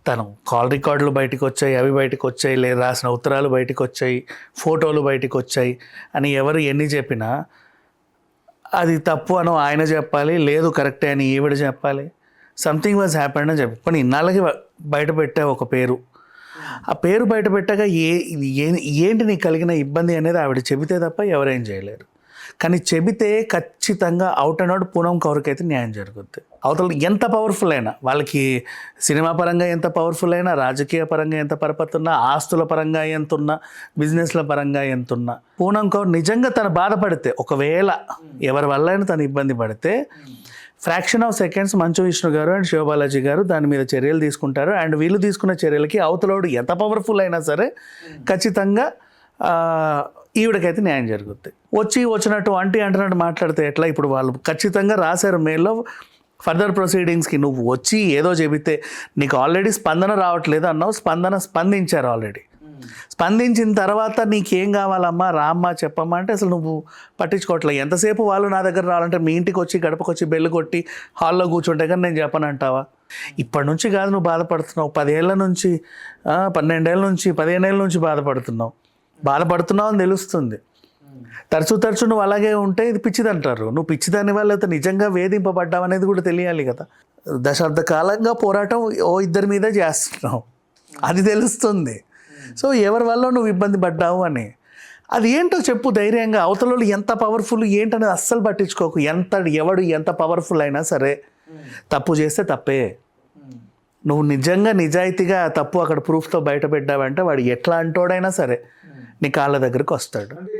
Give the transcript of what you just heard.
తను కాల్ రికార్డులు బయటకు వచ్చాయి, అవి బయటకు వచ్చాయి, లేదా రాసిన ఉత్తరాలు బయటకు వచ్చాయి, ఫోటోలు బయటకు వచ్చాయి అని ఎవరు ఎన్ని చెప్పినా అది తప్పు అని ఆయన చెప్పాలి, లేదు కరెక్టే అని ఈవిడ చెప్పాలి. సంథింగ్ వాజ్ హ్యాపెండ్ అని చెప్పి కొన్ని ఇన్నాళ్ళకి బయట పెట్టే ఒక పేరు, ఆ పేరు బయట పెట్టగా ఏంటి నీకు కలిగిన ఇబ్బంది అనేది ఆవిడ చెబితే తప్ప ఎవరేం చేయలేరు. కానీ చెబితే ఖచ్చితంగా అవుట్ అండ్ అవుట్ పూనం కౌర్కి అయితే న్యాయం జరుగుద్ది. అవతల ఎంత పవర్ఫుల్ అయినా, వాళ్ళకి సినిమా పరంగా ఎంత పవర్ఫుల్ అయినా, రాజకీయ పరంగా ఎంత పరపతి ఉన్నా, ఆస్తుల పరంగా ఎంత ఉన్నా, బిజినెస్ల పరంగా ఎంత ఉన్నా, పూనం కౌర్ నిజంగా తను బాధపడితే, ఒకవేళ ఎవరి వల్ల అయినా తను ఇబ్బంది పడితే fraction of seconds Manchu Vishnu గారు అండ్ శివబాలాజీ గారు దాని మీద చర్యలు తీసుకుంటారు. అండ్ వీళ్ళు తీసుకున్న చర్యలకి అవతలోడు ఎంత పవర్ఫుల్ అయినా సరే ఖచ్చితంగా ఈవిడకైతే న్యాయం జరుగుద్ది. వచ్చినట్టు అంటున్నట్టు మాట్లాడితే ఎట్లా? ఇప్పుడు వాళ్ళు ఖచ్చితంగా రాశారు మెయిల్లో ఫర్దర్ ప్రొసీడింగ్స్కి. నువ్వు వచ్చి ఏదో చెబితే నీకు ఆల్రెడీ స్పందన రావట్లేదు అన్నావు, స్పందించారు ఆల్రెడీ. స్పందించిన తర్వాత నీకేం కావాలమ్మా, రామ్మా, చెప్పమ్మా అంటే అసలు నువ్వు పట్టించుకోవట్లేదు. ఎంతసేపు వాళ్ళు నా దగ్గర రావాలంటే మీ ఇంటికి వచ్చి గడపకు వచ్చి బెల్లు కొట్టి హాల్లో కూర్చుంటే కానీ నేను చెప్పనంటావా? ఇప్పటి నుంచి కాదు నువ్వు బాధపడుతున్నావు, 10 ఏళ్ళ నుంచి 12 ఏళ్ళ నుంచి 15 ఏళ్ళ నుంచి బాధపడుతున్నావు అని తెలుస్తుంది. తరచు నువ్వు అలాగే ఉంటే ఇది పిచ్చిది అంటారు. నువ్వు పిచ్చిదాని వల్ల అయితే నిజంగా వేధింపబడ్డావు అనేది కూడా తెలియాలి కదా. దశాబ్ద కాలంగా పోరాటం ఇద్దరి మీద చేస్తున్నావు, అది తెలుస్తుంది. సో ఎవరి వల్ల నువ్వు ఇబ్బంది పడ్డావు అని అది ఏంటో చెప్పు ధైర్యంగా. అవతల ఎంత పవర్ఫుల్ ఏంటనేది అస్సలు పట్టించుకోకు. ఎవడు ఎంత పవర్ఫుల్ అయినా సరే తప్పు చేస్తే తప్పే. నువ్వు నిజంగా నిజాయితీగా తప్పు అక్కడ ప్రూఫ్తో బయట పెట్టావంటే వాడు ఎట్లా అంటోడైనా సరే నీ కాళ్ళ దగ్గరికి వస్తాడు.